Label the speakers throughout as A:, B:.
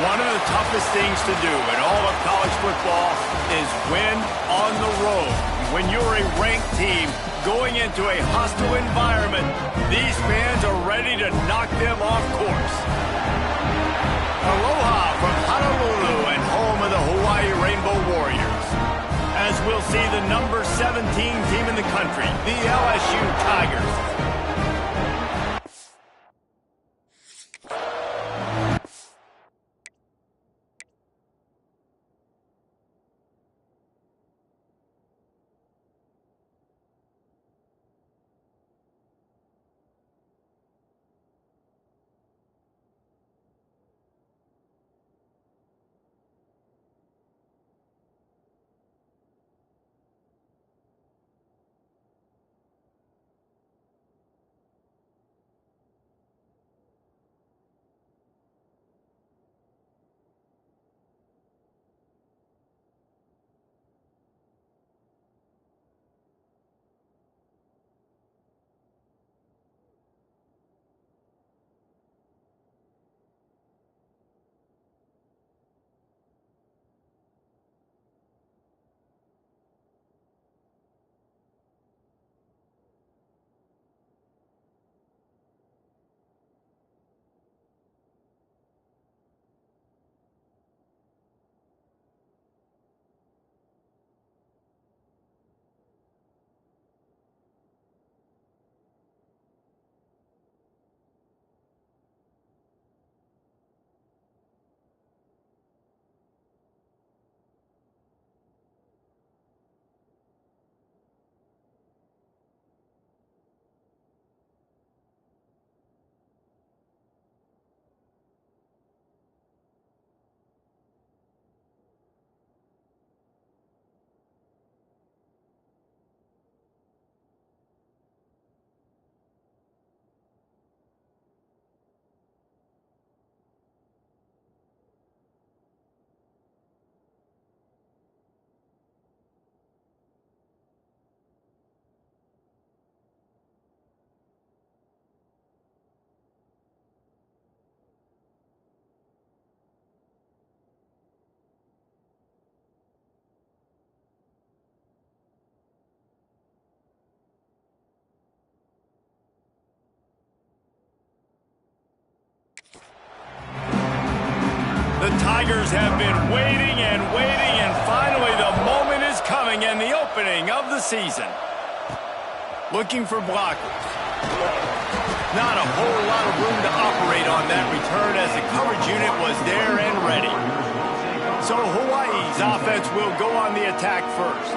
A: One of the toughest things to do in all of college football is win on the road. When you're a ranked team going into a hostile environment, these fans are ready to knock them off course. Aloha from Honolulu and home of the Hawaii Rainbow Warriors. As we'll see the number 17 team in the country, the LSU Tigers. The Tigers have been waiting, and finally the moment is coming and the opening of the season. Looking for blockers. Not a whole lot of room to operate on that return as the coverage unit was there and ready. So Hawaii's offense will go on the attack first.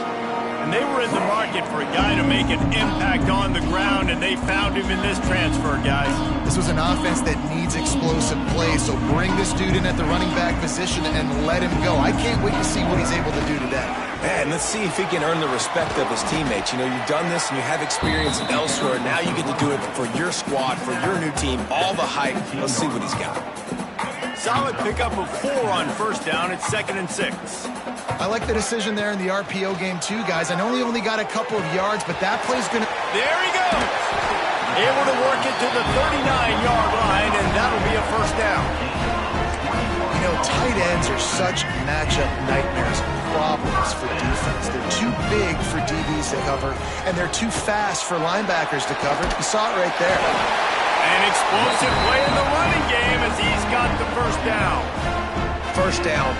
A: And they were in the market for a guy to make an impact on the ground, and they found him in this transfer, guys.
B: This was an offense that needs explosive play, so bring this dude in at the running back position and let him go. I can't wait to see what he's able to do today.
C: Man, let's see if he can earn the respect of his teammates. You know, you've done this and you have experience elsewhere. Now you get to do it for your squad, for your new team, all the hype. Let's see what he's got.
A: Solid pickup of 4 on first down. It's 2nd and 6.
B: I like the decision there in the RPO game too, guys. I know he only got a couple of yards, but that play's going to...
A: There he goes! Able to work it to the 39-yard line, and that'll be a first down.
B: You know, tight ends are such matchup nightmares and problems for defense. They're too big for DBs to cover, and they're too fast for linebackers to cover. You saw it right there.
A: An explosive play in the running game as he's got the first down.
C: First down,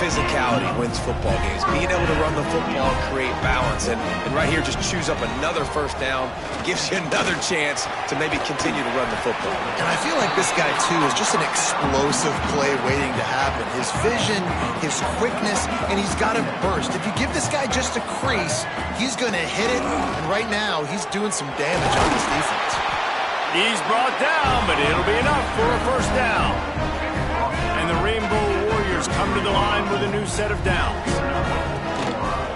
C: physicality wins football games. Being able to run the football, create balance, and right here just choose up another first down, gives you another chance to maybe continue to run the football.
B: And I feel like this guy, too, is just an explosive play waiting to happen. His vision, his quickness, and he's got a burst. If you give this guy just a crease, he's going to hit it, and right now he's doing some damage on this defense.
A: He's brought down, but it'll be enough for a first down. And the Rainbow Warriors come to the line with a new set of downs.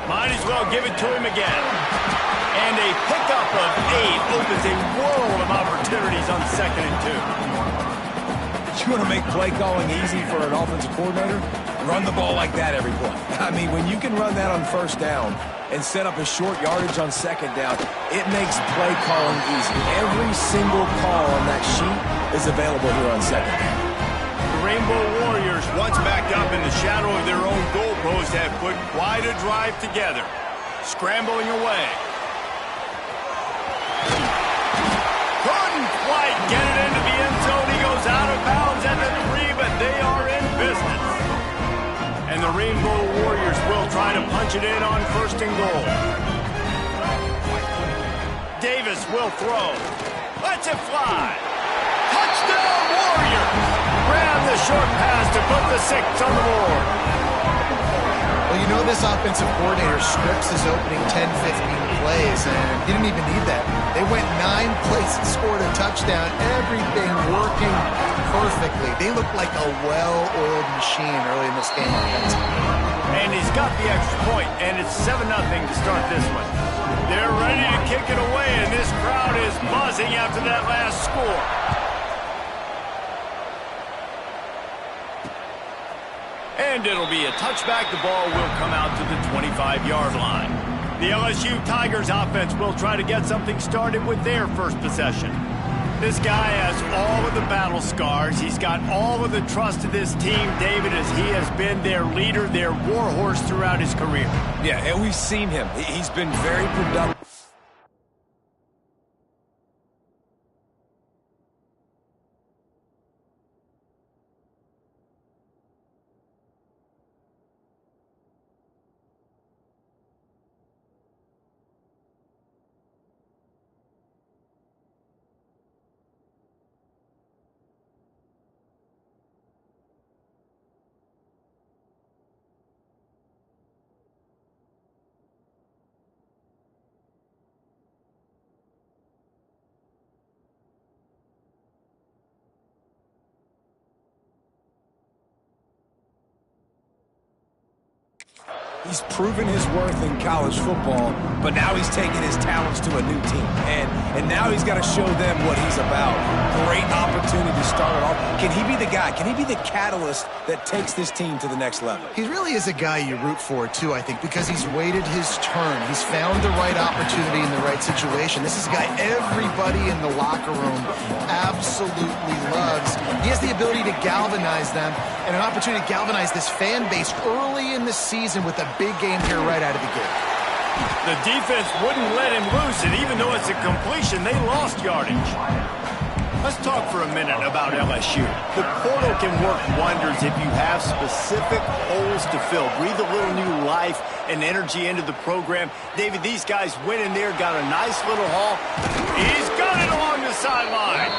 A: Might as well give it to him again. And a pickup of 8 opens a world of opportunities on 2nd and 2.
C: You want to make play calling easy for an offensive coordinator? Run the ball like that every play. I mean, when you can run that on first down and set up a short yardage on 2nd down, it makes play calling easy. Every single call on that sheet is available here on 2nd down.
A: The Rainbow Warriors, once backed up in the shadow of their own goalpost, have put quite a drive together. Scrambling away. Couldn't quite get it into the end zone. He goes out of bounds at the 3, but they are in business. And the Rainbow Warriors will try to punch it in on 1st and goal. Davis will throw. Lets it fly. Touchdown Warriors! Grab the short pass to put the 6 on the board.
B: Well, you know this offensive coordinator scripts his opening 10, 15 plays, and he didn't even need that. They went 9 plays and scored a touchdown. Everything working perfectly. They look like a well-oiled machine early in this game offensively.
A: And he's got the extra point, and it's 7-0 to start this one. They're ready to kick it away, and this crowd is buzzing after that last score. And it'll be a touchback. The ball will come out to the 25-yard line. The LSU Tigers offense will try to get something started with their first possession. This guy has all of the battle scars. He's got all of the trust of this team, David, as he has been their leader, their warhorse throughout his career.
C: Yeah, and we've seen him. He's been very productive. He's proven his worth in college football, but now he's taking his talents to a new team. And now he's got to show them what he's about. Great opportunity to start it off. Can he be the guy? Can he be the catalyst that takes this team to the next level?
B: He really is a guy you root for, too, I think, because he's waited his turn. He's found the right opportunity in the right situation. This is a guy everybody in the locker room absolutely loves. He has the ability to galvanize them and an opportunity to galvanize this fan base early in the season with a big game here right out of the gate.
A: The defense wouldn't let him loose, and even though it's a completion, they lost yardage. Let's talk for a minute about LSU. The portal can work wonders if you have specific holes to fill. Breathe a little new life and energy into the program. David, these guys went in there, got a nice little haul. He's got it along the sideline.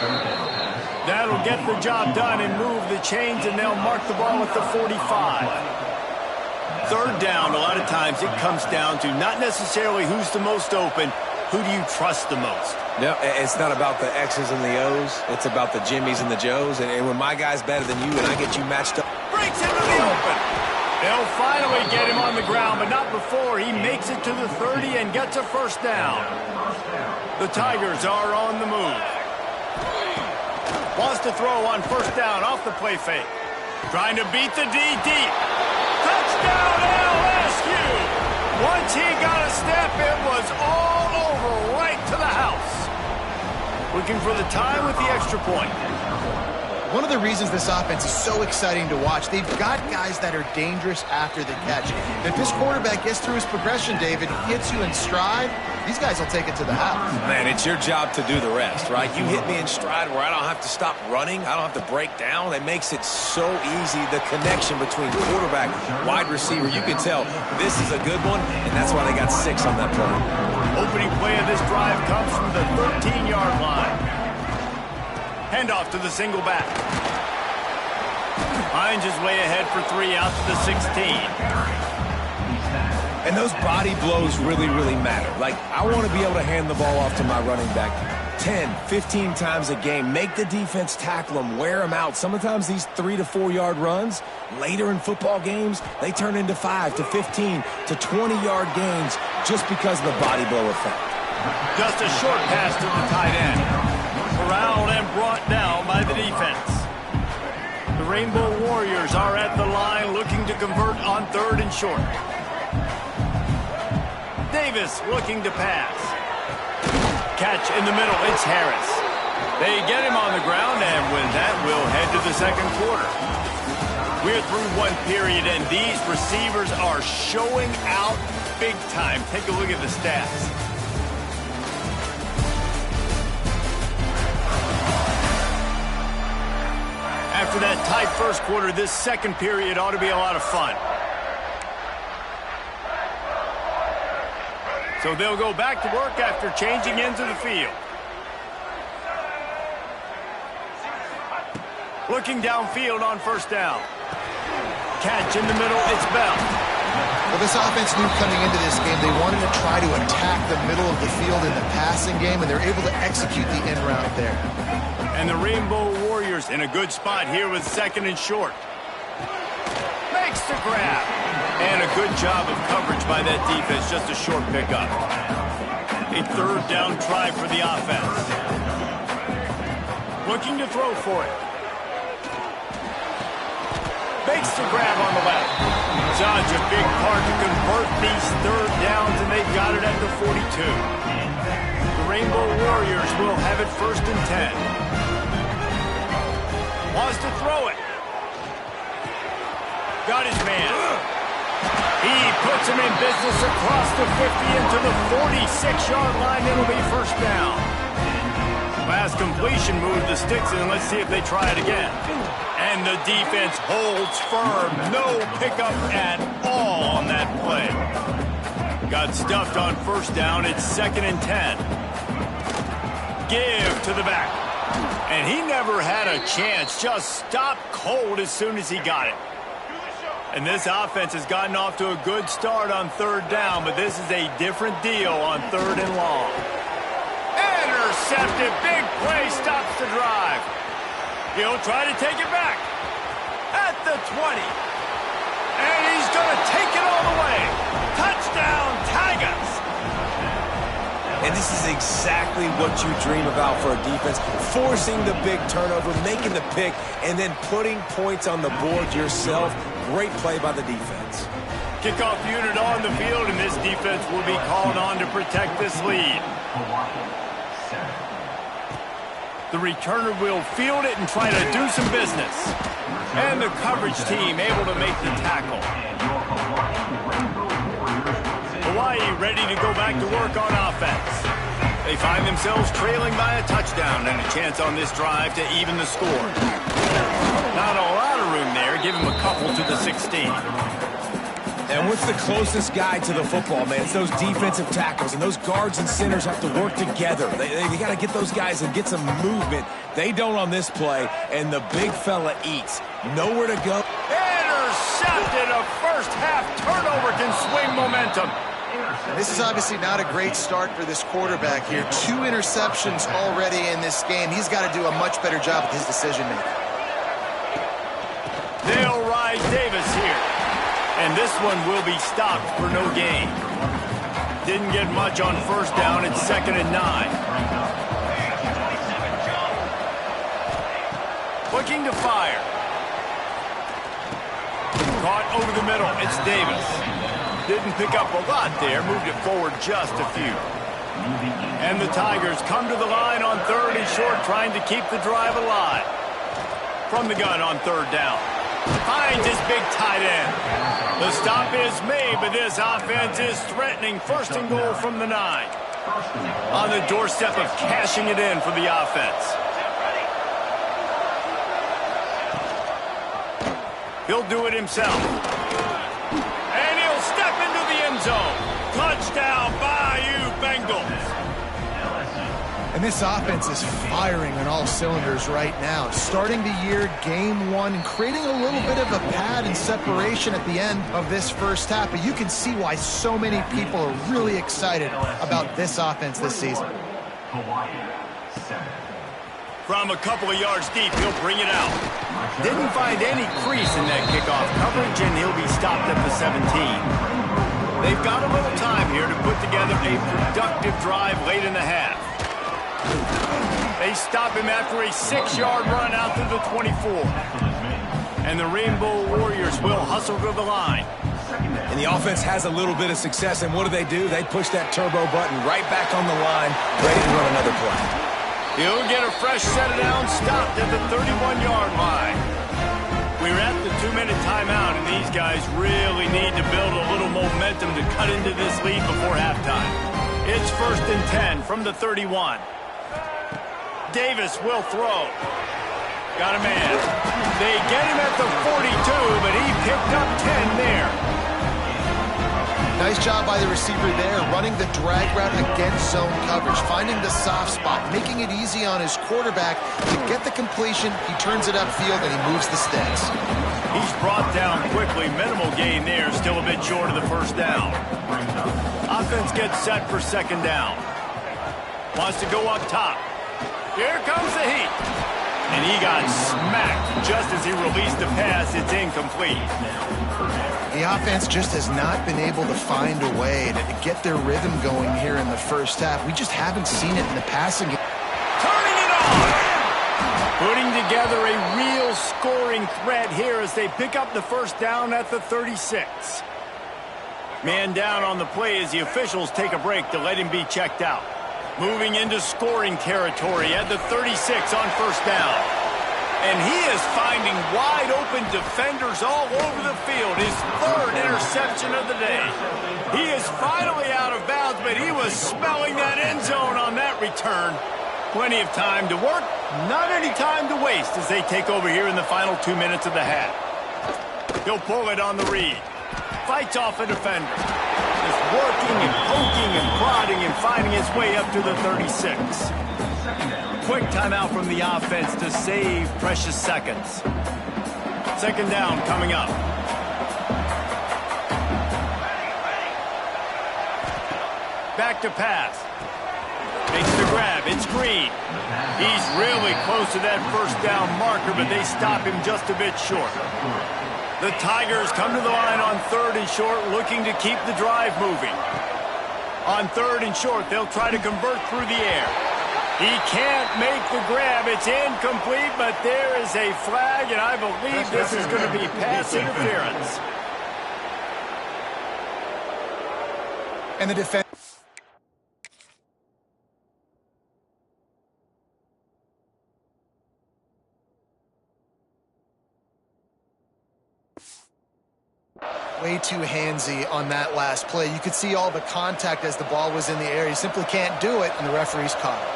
A: That'll get the job done and move the chains, and they'll mark the ball at the 45. 3rd down, a lot of times it comes down to not necessarily who's the most open, who do you trust the most?
C: No, it's not about the X's and the O's. It's about the Jimmies and the Joes. And when my guy's better than you and I get you matched up.
A: Breaks into the open. They'll finally get him on the ground, but not before he makes it to the 30 and gets a 1st down. The Tigers are on the move. Wants to throw on 1st down off the play fake. Trying to beat the D deep. Touchdown LSU! Once he got a step, it was all over right to the house. Looking for the tie with the extra point.
B: One of the reasons this offense is so exciting to watch, they've got guys that are dangerous after the catch. If this quarterback gets through his progression, David, hits you in stride, these guys will take it to the house.
C: Man, it's your job to do the rest, right? You hit me in stride where I don't have to stop running. I don't have to break down. It makes it so easy. The connection between quarterback, wide receiver, you can tell this is a good one, and that's why they got 6 on that play.
A: Opening play of this drive comes from the 13-yard line. Handoff to the single back. Finds his way ahead for 3 out to the 16.
C: And those body blows really, really matter. Like, I want to be able to hand the ball off to my running back 10, 15 times a game. Make the defense tackle them, wear them out. Sometimes these 3 to 4 yard runs, later in football games, they turn into 5 to 15 to 20-yard gains just because of the body blow effect.
A: Just a short pass to the tight end. Corralled and brought down by the defense. The Rainbow Warriors are at the line looking to convert on 3rd and short. Davis looking to pass. Catch in the middle, it's Harris. They get him on the ground, and with that, we'll head to the second quarter. We're through one period, and these receivers are showing out big time. Take a look at the stats. After that tight first quarter, this second period ought to be a lot of fun. So they'll go back to work after changing into the field. Looking downfield on first down. Catch in the middle, it's Bell.
B: Well, this offense knew coming into this game they wanted to try to attack the middle of the field in the passing game, and they're able to execute the in route there.
A: And the Rainbow Warriors in a good spot here with second and short. Makes the grab. And a good job of coverage by that defense, just a short pickup. A third down try for the offense. Looking to throw for it. Makes the grab on the left. Such a big part to convert these third downs, and they've got it at the 42. The Rainbow Warriors will have it first and 10. Wants to throw it. Got his man. He puts him in business across the 50 into the 46-yard line. It'll be first down. Last completion moved the sticks in. Let's see if they try it again. And the defense holds firm. No pickup at all on that play. Got stuffed on first down. It's second and 10. Give to the back. And he never had a chance. Just stopped cold as soon as he got it. And this offense has gotten off to a good start on third down, but this is a different deal on third and long. Intercepted. Big play stops the drive. He'll try to take it back at the 20. And he's going to take it all the way. Touchdown, Tigers.
C: And this is exactly what you dream about for a defense. Forcing the big turnover, making the pick, and then putting points on the board yourself. Great play by the defense.
A: Kickoff unit on the field, and this defense will be called on to protect this lead. The returner will field it and try to do some business. And the coverage team able to make the tackle. Hawaii ready to go back to work on offense. They find themselves trailing by a touchdown and a chance on this drive to even the score. Not a lot of room there. Give him a couple to the 16.
C: And what's the closest guy to the football, man? It's those defensive tackles, and those guards and centers have to work together. They got to get those guys and get some movement. They don't on this play, and the big fella eats. Nowhere to go.
A: Intercepted. A first-half turnover can swing momentum.
B: This is obviously not a great start for this quarterback here. 2 interceptions already in this game. He's got to do a much better job with his decision-making.
A: They'll ride Davis here. And this one will be stopped for no gain. Didn't get much on first down. It's second and 9. Looking to fire. Caught over the middle. It's Davis. Didn't pick up a lot there. Moved it forward just a few. And the Tigers come to the line on third and short, trying to keep the drive alive. From the gun on third down. Finds his big tight end. The stop is made, but this offense is threatening. First and goal from the 9. On the doorstep of cashing it in for the offense. He'll do it himself. And he'll step into the end zone. Touchdown, Bayou Bengals.
B: And this offense is firing on all cylinders right now. Starting the year, game 1, and creating a little bit of a pad and separation at the end of this first half. But you can see why so many people are really excited about this offense this season.
A: From a couple of yards deep, he'll bring it out. Didn't find any crease in that kickoff coverage, and he'll be stopped at the 17. They've got a little time here to put together a productive drive late in the half. They stop him after a 6-yard run out to the 24. And the Rainbow Warriors will hustle to the line.
C: And the offense has a little bit of success, and what do? They push that turbo button right back on the line, ready to run another play.
A: He'll get a fresh set of downs stopped at the 31-yard line. We're at the 2-minute timeout, and these guys really need to build a little momentum to cut into this lead before halftime. It's 1st and 10 from the 31. Davis will throw. Got a man. They get him at the 42, but he picked up 10 there.
B: Nice job by the receiver there, running the drag route against zone coverage, finding the soft spot, making it easy on his quarterback to get the completion. He turns it upfield, and he moves the sticks.
A: He's brought down quickly. Minimal gain there, still a bit short of the first down. Offense gets set for 2nd down. Wants to go up top. Here comes the heat. And he got smacked just as he released the pass. It's incomplete.
B: The offense just has not been able to find a way to get their rhythm going here in the first half. We just haven't seen it in the passing game.
A: Turning it on! Putting together a real scoring threat here as they pick up the first down at the 36. Man down on the play as the officials take a break to let him be checked out. Moving into scoring territory at the 36 on 1st down. And he is finding wide-open defenders all over the field. His 3rd interception of the day. He is finally out of bounds, but he was smelling that end zone on that return. Plenty of time to work, not any time to waste as they take over here in the final 2 minutes of the half. He'll pull it on the read. Fights off a defender. Just working and poking and prodding and finding his way up to the 36. Quick timeout from the offense to save precious seconds. 2nd down coming up. Back to pass. Makes the grab. It's Green. He's really close to that 1st down marker, but they stop him just a bit short. The Tigers come to the line on 3rd and short, looking to keep the drive moving. On 3rd and short, they'll try to convert through the air. He can't make the grab. It's incomplete, but there is a flag, and I believe this is going to be pass interference.
B: And the defense. Way too handsy on that last play. You could see all the contact as the ball was in the air. He simply can't do it, and the referee's caught it.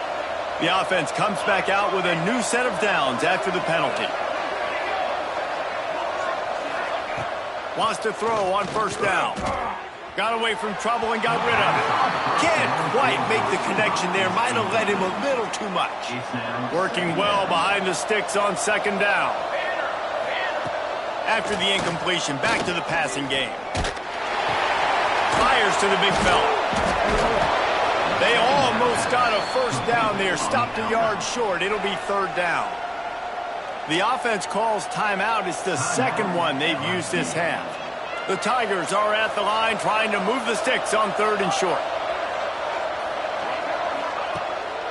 A: The offense comes back out with a new set of downs after the penalty. Wants to throw on 1st down. Got away from trouble and got rid of it. Can't quite make the connection there. Might have led him a little too much. Working well behind the sticks on 2nd down. After the incompletion, back to the passing game. Fires to the big fella. They almost got a 1st down there. Stopped a yard short. It'll be 3rd down. The offense calls timeout. It's the 2nd one they've used this half. The Tigers are at the line trying to move the sticks on 3rd and short.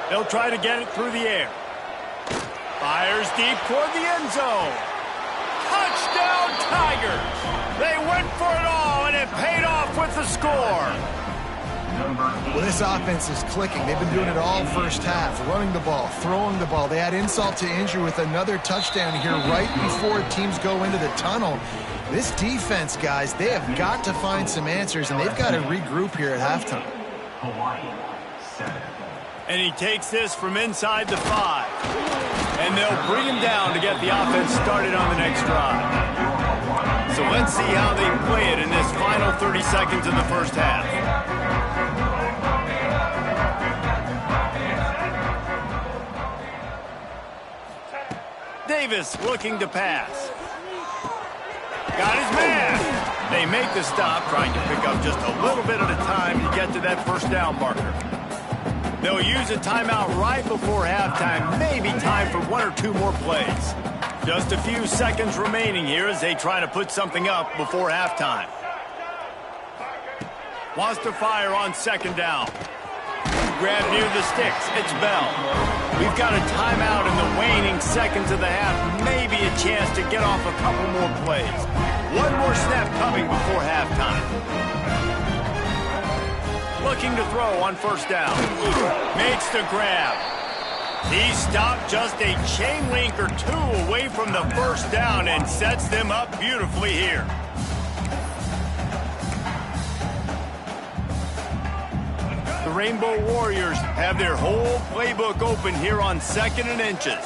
A: They'll try to get it through the air. Fires deep toward the end zone. Touchdown, Tigers! They went for it all, and it paid off with the score.
B: Well, this offense is clicking. They've been doing it all first half, running the ball, throwing the ball. They had insult to injury with another touchdown here right before teams go into the tunnel. This defense, guys, they have got to find some answers, and they've got to regroup here at halftime.
A: And he takes this from inside the 5. And they'll bring him down to get the offense started on the next drive. So let's see how they play it in this final 30 seconds of the first half. Davis looking to pass. Got his man. They make the stop, trying to pick up just a little bit at a time to get to that 1st down marker. They'll use a timeout right before halftime. Maybe time for 1 or 2 more plays. Just a few seconds remaining here as they try to put something up before halftime. Wants to fire on 2nd down. Grab near the sticks. It's Bell. We've got a timeout in the waning seconds of the half. Maybe a chance to get off a couple more plays. 1 more snap coming before halftime. Looking to throw on 1st down. Makes the grab. He stopped just a chain link or two away from the first down and sets them up beautifully here. The Rainbow Warriors have their whole playbook open here on 2nd and inches.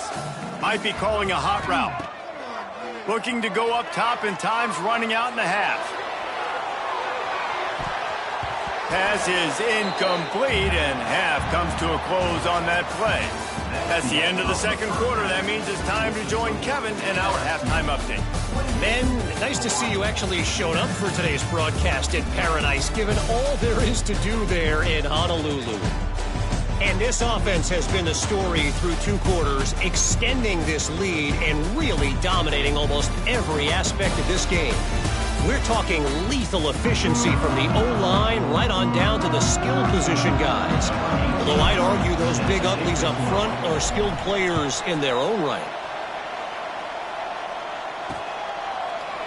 A: Might be calling a hot route. Looking to go up top and times running out in the half. Pass is incomplete and half comes to a close on that play. That's the end of the second quarter. That means it's time to join Kevin in our halftime update.
D: Ben, nice to see you actually showed up for today's broadcast in Paradise, given all there is to do there in Honolulu. And this offense has been the story through 2 quarters, extending this lead and really dominating almost every aspect of this game. We're talking lethal efficiency from the O-line right on down to the skill position guys. Although I'd argue those big uglies up front are skilled players in their own right.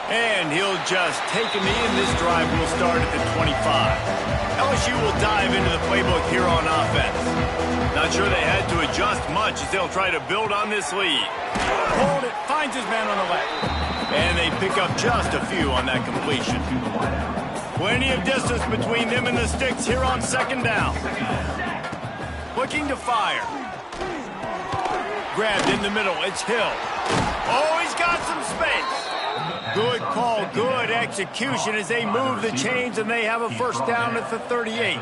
A: And he'll just take a knee, and this drive will start at the 25. LSU will dive into the playbook here on offense. Not sure they had to adjust much as they'll try to build on this lead. Hold it, finds his man on the left. And they pick up just a few on that completion. Plenty of distance between them and the sticks here on 2nd down. Looking to fire. Grabbed in the middle, it's Hill. Oh, he's got some space. Good call, good execution as they move the chains and they have a first down at the 38.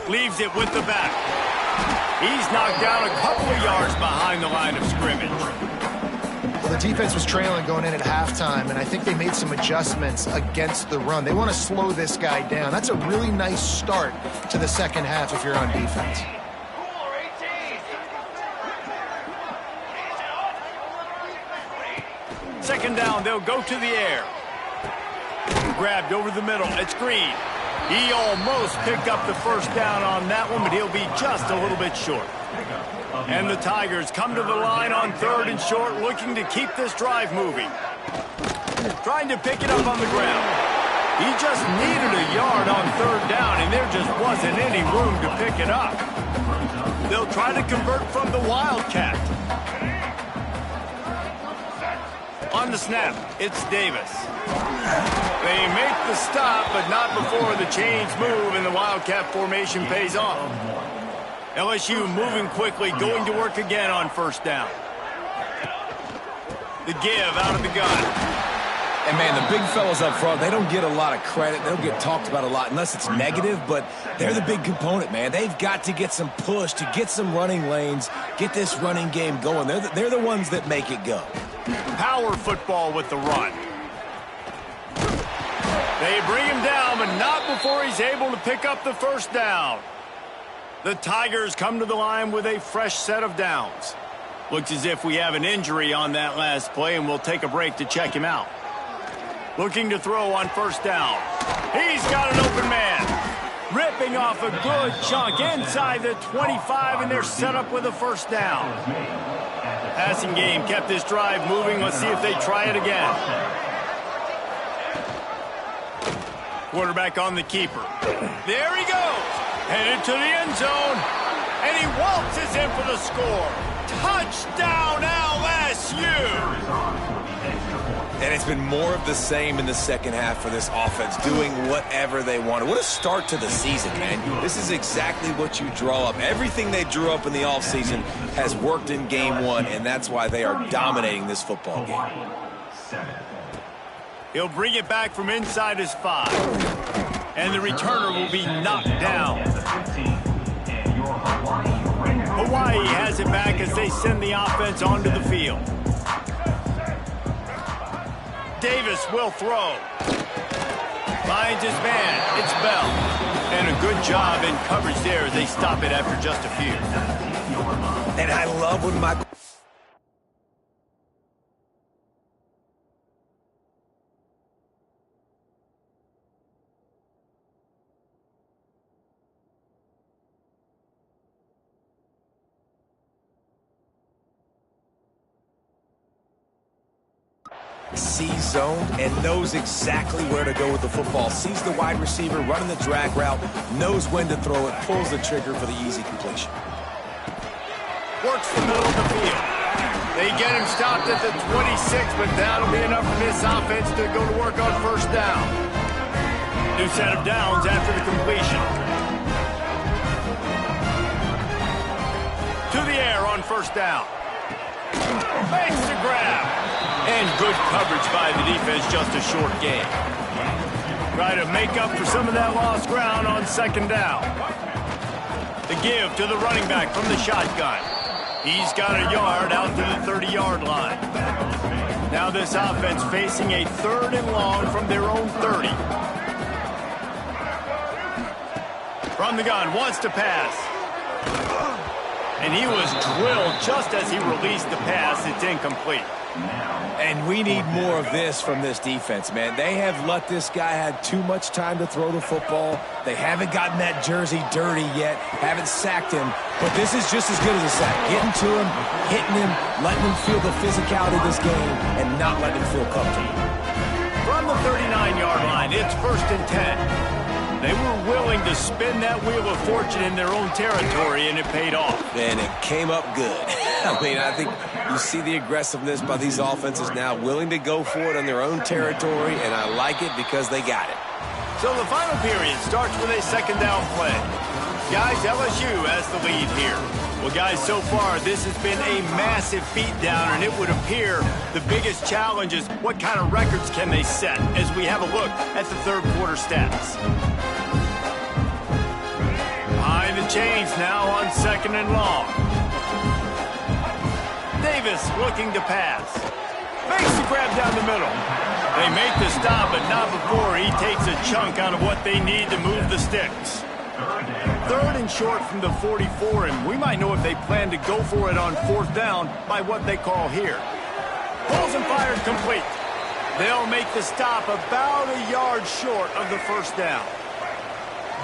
A: Leaves it with the back. He's knocked down a couple of yards behind the line of scrimmage.
B: Well, the defense was trailing going in at halftime, and I think they made some adjustments against the run. They want to slow this guy down. That's a really nice start to the second half if you're on defense.
A: Second down, they'll go to the air. Grabbed over the middle, it's Green. He almost picked up the first down on that one, but he'll be just a little bit short. And the Tigers come to the line on 3rd and short, looking to keep this drive moving. Trying to pick it up on the ground. He just needed a yard on 3rd down, and there just wasn't any room to pick it up. They'll try to convert from the Wildcat. On the snap, it's Davis. They make the stop, but not before the chains move and the Wildcat formation pays off. LSU moving quickly, going to work again on 1st down. The give out of the gun.
C: And, man, the big fellas up front, they don't get a lot of credit. They don't get talked about a lot unless it's negative, but they're the big component, man. They've got to get some push, to get some running lanes, get this running game going. They're the ones that make it go.
A: Power football with the run. They bring him down, but not before he's able to pick up the first down. The Tigers come to the line with a fresh set of downs. Looks as if we have an injury on that last play, and we'll take a break to check him out. Looking to throw on 1st down. He's got an open man. Ripping off a good chunk inside the 25, and they're set up with a first down. Passing game kept this drive moving. Let's see if they try it again. Quarterback on the keeper. There he goes. Headed to the end zone. And he waltzes in for the score. Touchdown LSU.
C: And it's been more of the same in the second half for this offense, doing whatever they wanted. What a start to the season, man. This is exactly what you draw up. Everything they drew up in the offseason has worked in game 1, and that's why they are dominating this football game.
A: He'll bring it back from inside his 5. And the returner will be knocked down. Hawaii has it back as they send the offense onto the field. Davis will throw. Finds his man. It's Bell. And a good job in coverage there as they stop it after just a few.
C: And I love when my... sees zoned, and knows exactly where to go with the football. Sees the wide receiver running the drag route, knows when to throw it, pulls the trigger for the easy completion.
A: Works the middle of the field. They get him stopped at the 26, but that'll be enough for this offense to go to work on first down. New set of downs after the completion. To the air on first down. Makes the grab. And good coverage by the defense, just a short gain. Try to make up for some of that lost ground on second down. The give to the running back from the shotgun. He's got a yard out to the 30-yard line. Now this offense facing a 3rd and long from their own 30. From the gun, wants to pass. And he was drilled just as he released the pass. It's incomplete.
C: And we need more of this from this defense, man. They have let this guy have too much time to throw the football. They haven't gotten that jersey dirty yet, haven't sacked him. But this is just as good as a sack. Getting to him, hitting him, letting him feel the physicality of this game, and not letting him feel comfortable.
A: From the 39-yard line, it's 1st and 10. They were willing to spin that wheel of fortune in their own territory, and it paid off.
C: And it came up good. I mean, I think you see the aggressiveness by these offenses now, willing to go for it on their own territory, and I like it because they got it.
A: So the final period starts with a second down play. Guys, LSU has the lead here. Well, guys, so far, this has been a massive beatdown, and it would appear the biggest challenge is what kind of records can they set as we have a look at the third quarter stats. Behind the chains now on 2nd and long. Davis looking to pass. Makes the grab down the middle. They make the stop, but not before he takes a chunk out of what they need to move the sticks. 3rd and short from the 44, and we might know if they plan to go for it on 4th down by what they call here. Pulls and fires complete. They'll make the stop about a yard short of the first down.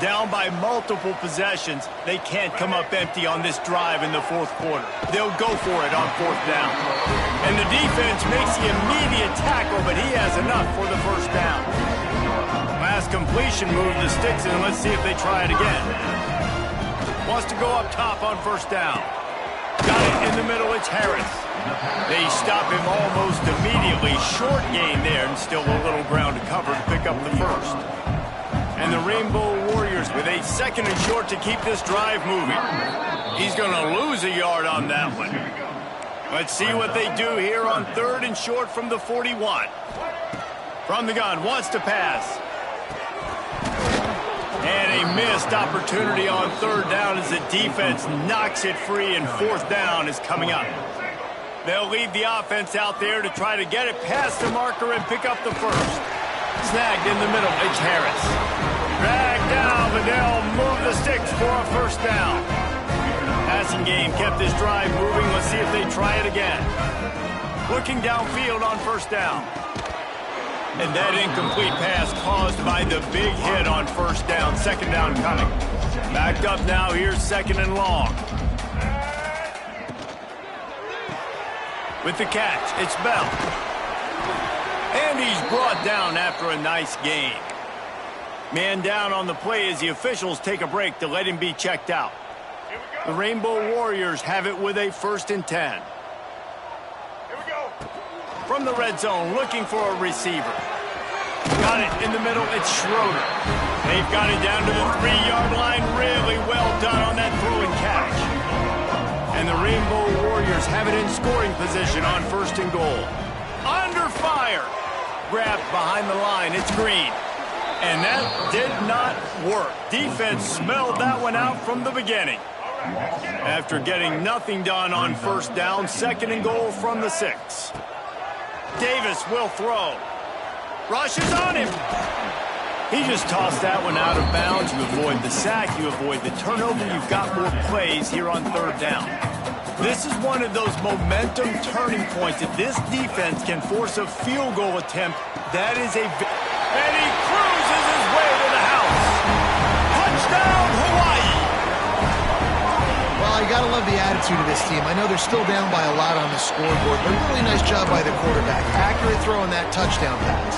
A: Down by multiple possessions, they can't come up empty on this drive in the 4th quarter. They'll go for it on 4th down. And the defense makes the immediate tackle, but he has enough for the first down. Last completion moved the sticks in. Let's see if they try it again. Wants to go up top on first down. Got it in the middle. It's Harris. They stop him almost immediately. Short gain there, and still a little ground to cover to pick up the first. And the Rainbow Warriors with a 2nd and short to keep this drive moving. He's going to lose a yard on that one. Let's see what they do here on 3rd and short from the 41. From the gun, wants to pass. And a missed opportunity on 3rd down as the defense knocks it free, and 4th down is coming up. They'll leave the offense out there to try to get it past the marker and pick up the first. Snagged in the middle, it's Harris. Dragged down, but they'll move the sticks for a first down. Passing game kept this drive moving. Let's see if they try it again. Looking downfield on first down. And that incomplete pass caused by the big hit on first down. 2nd down coming. Backed up now, here's 2nd and long. With the catch, it's Bell. And he's brought down after a nice gain. Man down on the play as the officials take a break to let him be checked out. The Rainbow Warriors have it with a 1st and 10. Here we go. From the red zone, looking for a receiver. Got it in the middle, it's Schroeder. They've got it down to the 3-yard line. Really well done on that throw and catch. And the Rainbow Warriors have it in scoring position on 1st and goal. Under fire. Grabbed behind the line. It's Green. And that did not work. Defense smelled that one out from the beginning. After getting nothing done on first down, 2nd and goal from the 6. Davis will throw. Rushes on him. He just tossed that one out of bounds. You avoid the sack. You avoid the turnover. You've got more plays here on 3rd down. This is one of those momentum turning points. If this defense can force a field goal attempt, that is a... And he cruises his way to the house. Touchdown, Hawaii!
B: Well, I got to love the attitude of this team. I know they're still down by a lot on the scoreboard, but really nice job by the quarterback. Accurate throw in that touchdown pass.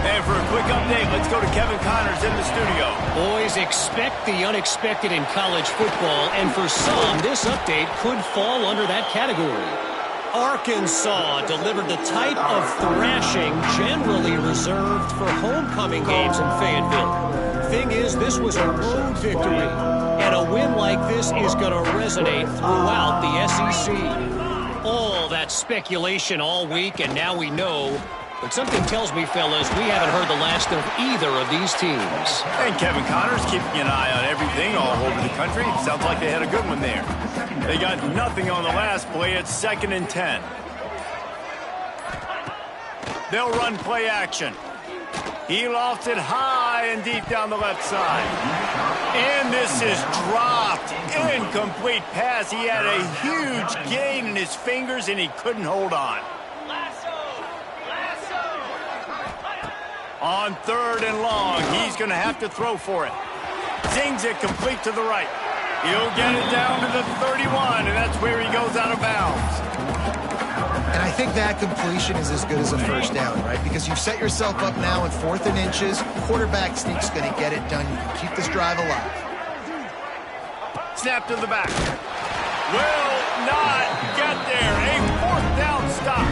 A: And for a quick update, let's go to Kevin Connors in the studio.
D: Boys, expect the unexpected in college football, and for some, this update could fall under that category. Arkansas delivered the type of thrashing generally reserved for homecoming games in Fayetteville. Thing is, this was a road victory, and a win like this is going to resonate throughout the SEC. All that speculation all week, and now we know. But something tells me, fellas, we haven't heard the last of either of these teams.
A: And Kevin Connors keeping an eye on everything all over the country. Sounds like they had a good one there. They got nothing on the last play. It's 2nd and 10. They'll run play action. He lofts it high and deep down the left side. And this is dropped. Incomplete pass. He had a huge gain in his fingers, and he couldn't hold on. On 3rd and long, he's going to have to throw for it. Zings it complete to the right. He'll get it down to the 31, and that's where he goes out of bounds.
B: And I think that completion is as good as a first down, right? Because you've set yourself up now in 4th and inches. Quarterback sneak's going to get it done. You can keep this drive alive.
A: Snap to the back. Will not get there. A 4th down stop.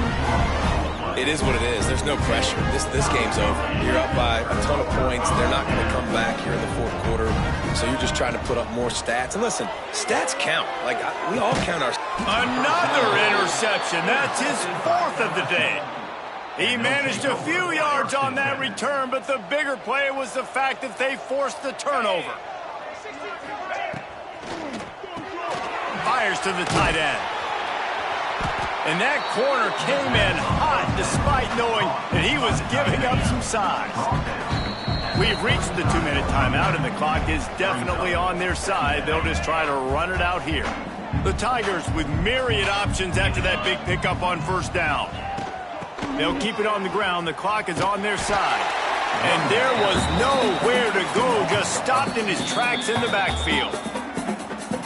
C: It is what it is. There's no pressure. This game's over. You're up by a ton of points. They're not going to come back here in the 4th quarter. So you're just trying to put up more stats. And listen, stats count. Like, we all count our...
A: Another interception. That's his 4th of the day. He managed a few yards on that return, but the bigger play was the fact that they forced the turnover. Fires to the tight end. And that corner came in hot despite knowing that he was giving up some size. We've reached the 2-minute timeout, and the clock is definitely on their side. They'll just try to run it out here. The Tigers with myriad options after that big pickup on 1st down. They'll keep it on the ground. The clock is on their side. And there was nowhere to go, just stopped in his tracks in the backfield.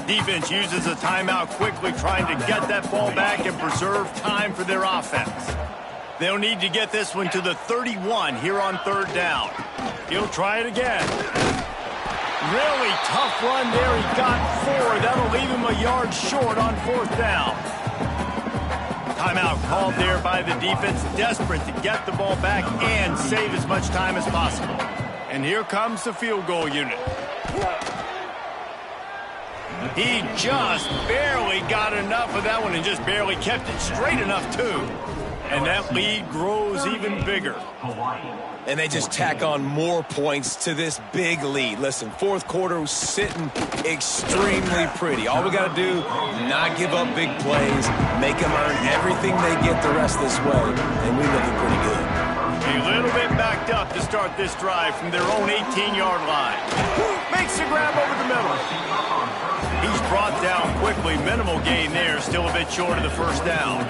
A: Defense uses a timeout quickly, trying to get that ball back and preserve time for their offense. They'll need to get this one to the 31 here on 3rd down. He'll try it again. Really tough run there. He got 4. That'll leave him a yard short on 4th down. Timeout called there by the defense, desperate to get the ball back and save as much time as possible. And here comes the field goal unit. He just barely got enough of that one and just barely kept it straight enough, too. And that lead grows even bigger.
C: And they just tack on more points to this big lead. Listen, 4th quarter was sitting extremely pretty. All we got to do, not give up big plays, make them earn everything they get the rest of this way, and we're looking pretty good.
A: A little bit backed up to start this drive from their own 18-yard line. Makes the grab over the middle. He's brought down quickly. Minimal gain there. Still a bit short of the 1st down.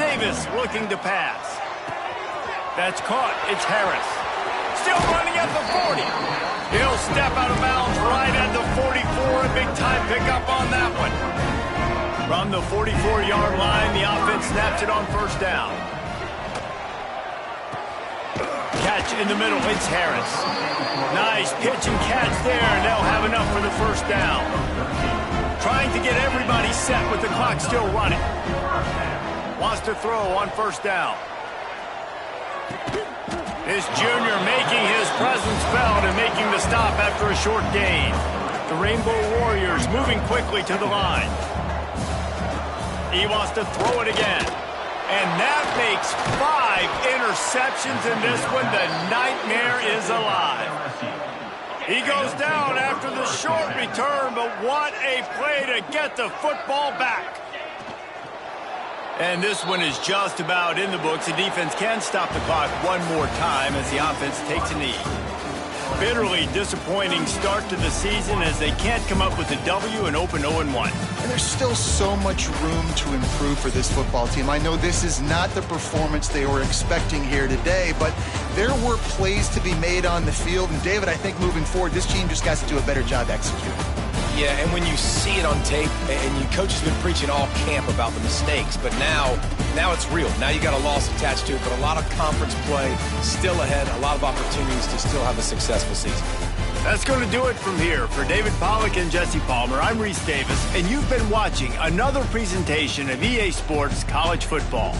A: Davis looking to pass. That's caught. It's Harris. Still running at the 40. He'll step out of bounds right at the 44. A big-time pickup on that one. From the 44-yard line, the offense snaps it on 1st down. Catch in the middle. It's Harris. Nice pitch and catch there, and they'll have enough for the 1st down. Trying to get everybody set with the clock still running. Wants to throw on 1st down. This junior making his presence felt and making the stop after a short gain. The Rainbow Warriors moving quickly to the line. He wants to throw it again. And that makes 5 interceptions in this one. The nightmare is alive. He goes down after the short return, but what a play to get the football back. And this one is just about in the books. The defense can stop the clock one more time as the offense takes a knee. Bitterly disappointing start to the season as they can't come up with a W and open 0-1.
B: And there's still so much room to improve for this football team. I know this is not the performance they were expecting here today, but there were plays to be made on the field. And, David, I think moving forward, this team just has to do a better job executing.
C: Yeah, and when you see it on tape, and your coach has been preaching all camp about the mistakes, but now it's real. Now you got a loss attached to it, but a lot of conference play still ahead, a lot of opportunities to still have a successful season.
A: That's going to do it from here. For David Pollack and Jesse Palmer, I'm Reese Davis, and you've been watching another presentation of EA Sports College Football.